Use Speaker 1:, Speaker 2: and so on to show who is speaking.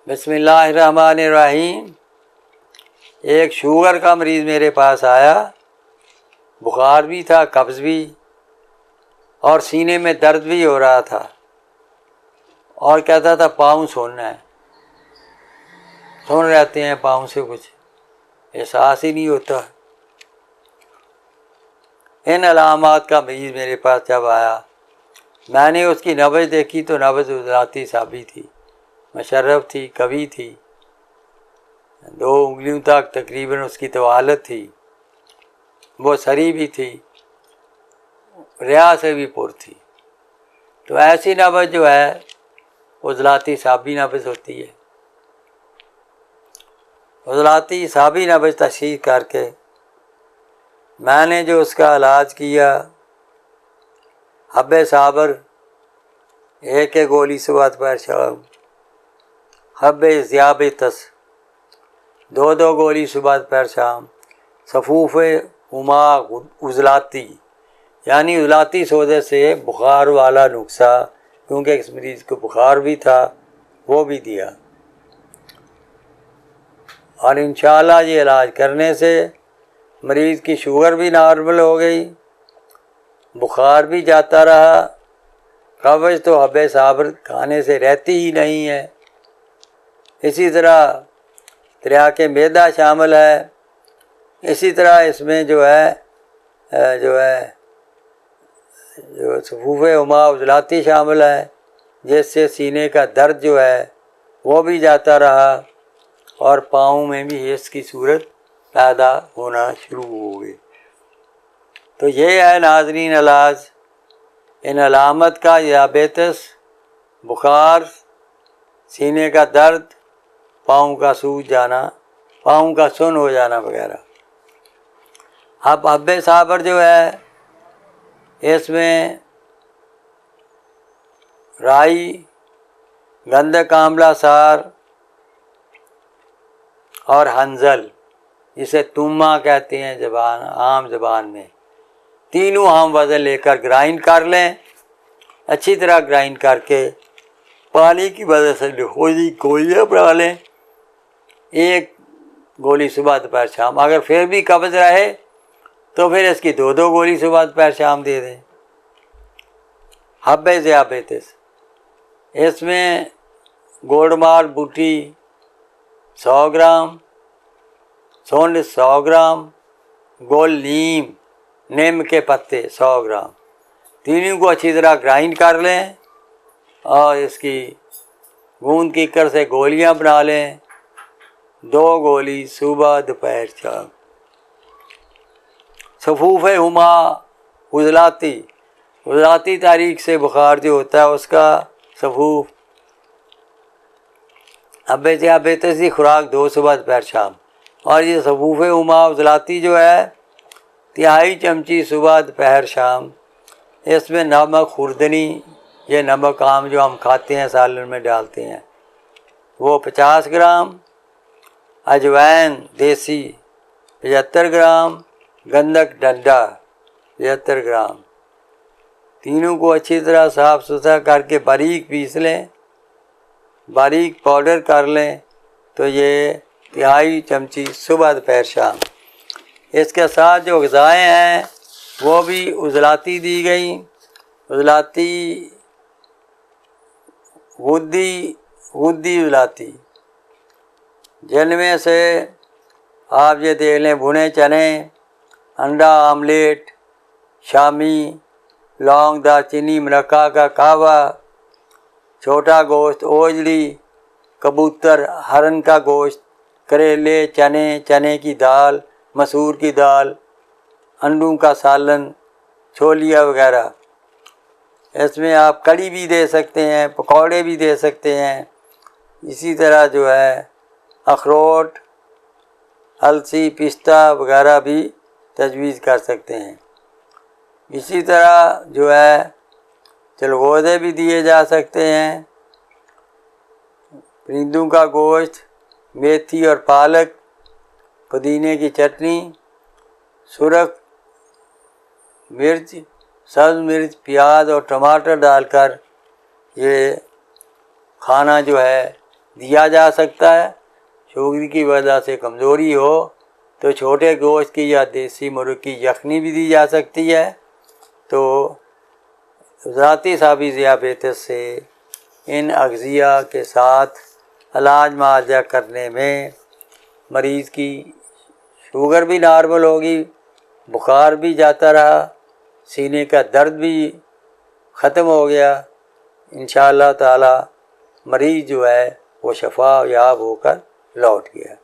Speaker 1: بسم اللہ الرحمن الرحیم۔ ایک شوگر کا مریض میرے پاس آیا، بخار بھی تھا، قبض بھی، اور سینے میں درد بھی ہو رہا تھا، اور کہتا تھا پاؤں سننا ہے، سن رہتے ہیں پاؤں سے کچھ احساس ہی نہیں ہوتا۔ ان علامات کا مریض میرے پاس جب آیا، میں نے اس کی نبض دیکھی تو نبض عضلاتی صابی تھی، مشرف تھی، کبھی تھی، 2 انگلیوں تک تقریباً اس کی طوالت تھی، وہ سری بھی تھی، ریا سے بھی پر تھی۔ تو ایسی نبض جو ہے عضلاتی صابی نبض ہوتی ہے۔ عضلاتی صابی نبض تشخیص کر کے میں نے جو اس کا علاج کیا، حب صابر 1 گولی صبح دوپہر شام، حب ذیابطس 2 گولی صبح دوپہر شام، صفوف ہما عضلاتی یعنی عضلاتی سودے سے بخار والا نسخہ، کیونکہ اس مریض کو بخار بھی تھا، وہ بھی دیا، اور انشاءاللہ یہ علاج کرنے سے مریض کی شوگر بھی نارمل ہو گئی، بخار بھی جاتا رہا، قبض تو حب صابر کھانے سے رہتی ہی نہیں ہے۔ اسی طرح تریاق معدہ شامل ہے، اسی طرح اس میں جو صفوف ہما عضلاتی شامل ہے، جس سے سینے کا درد جو ہے وہ بھی جاتا رہا، اور پاؤں میں بھی حس کی صورت پیدا ہونا شروع ہو گئی۔ تو یہ ہے ناظرین علاج ان علامت کا، ذیابیطس، بخار، سینے کا درد، پاؤں کا سوج جانا، پاؤں کا سن ہو جانا وغیرہ۔ اب حب صابر جو ہے اس میں رائی، گندھک آملہ سار اور ہنزل، جسے توما کہتے ہیں عام زبان میں، تینوں ہم وزن لے کر گرائنڈ کر لیں، اچھی طرح گرائنڈ کر کے پانی کی وجہ سے لکھوزی گولیاں بنا لیں، 1 گولی صبح دوپہر شام۔ اگر پھر بھی قبض رہے تو پھر اس کی 2 گولی صبح دوپہر شام دے دیں۔ حب ذیابیطس، اس میں گوڑمال بوٹی 100 گرام، سونڈ 100 گرام، گول نیم کے پتے 100 گرام، تینوں کو اچھی طرح گرائنڈ کر لیں، اور اس کی گوند کیکر سے گولیاں بنا لیں، 2 گولی صبح دوپہر شام۔ صفوف ہما عضلاتی تاریخ سے بخار جو ہوتا ہے اس کا صفوف، حب ذیابیطس کی خوراک 2 صبح دوپہر شام، اور یہ صفوف ہما عضلاتی جو ہے 3/4 چمچی صبح دوپہر شام۔ اس میں نمک خوردنی، یہ نمک عام جو ہم کھاتے ہیں سالن میں ڈالتے ہیں، وہ 50 گرام، اجوائن دیسی 75 گرام، گندھک ڈنڈا 75 گرام، تینوں کو اچھی طرح صاف ستھرا کر کے باریک پیس لیں، باریک پاؤڈر کر لیں، تو یہ 3/4 چمچی صبح دوپہر شام۔ اس کے ساتھ جو غذائیں ہیں وہ بھی عضلاتی دی گئیں، عضلاتی غدی عضلاتی، جن میں سے آپ یہ دیکھ لیں بھنے چنے، انڈا آملیٹ، شامی، لونگ، دارچینی، منقع کا کہوہ، چھوٹا گوشت، اوجڑی، کبوتر، ہرن کا گوشت، کریلے، چنے کی دال، مسور کی دال، انڈوں کا سالن، چھولیا وغیرہ۔ اس میں آپ کڑی بھی دے سکتے ہیں، پکوڑے بھی دے سکتے ہیں، اسی طرح جو ہے اخروٹ، السی، پستہ وغیرہ بھی تجویز کر سکتے ہیں۔ اسی طرح جو ہے چلغوزے بھی دیے جا سکتے ہیں، پرندوں کا گوشت، میتھی اور پالک، پودینے کی چٹنی، سرخ مرچ، سبز مرچ، پیاز اور ٹماٹر ڈال کر یہ کھانا جو ہے دیا جا سکتا ہے۔ شوگر کی وجہ سے کمزوری ہو تو چھوٹے گوشت کی یا دیسی مرغ کی یخنی بھی دی جا سکتی ہے۔ تو ذاتی سابی ذیابیطس سے ان اغذیہ کے ساتھ علاج معالجہ کرنے میں مریض کی شوگر بھی نارمل ہوگی، بخار بھی جاتا رہا، سینے کا درد بھی ختم ہو گیا، انشاءاللہ تعالی مریض جو ہے وہ شفا یاب ہو کر لوٹ گیا۔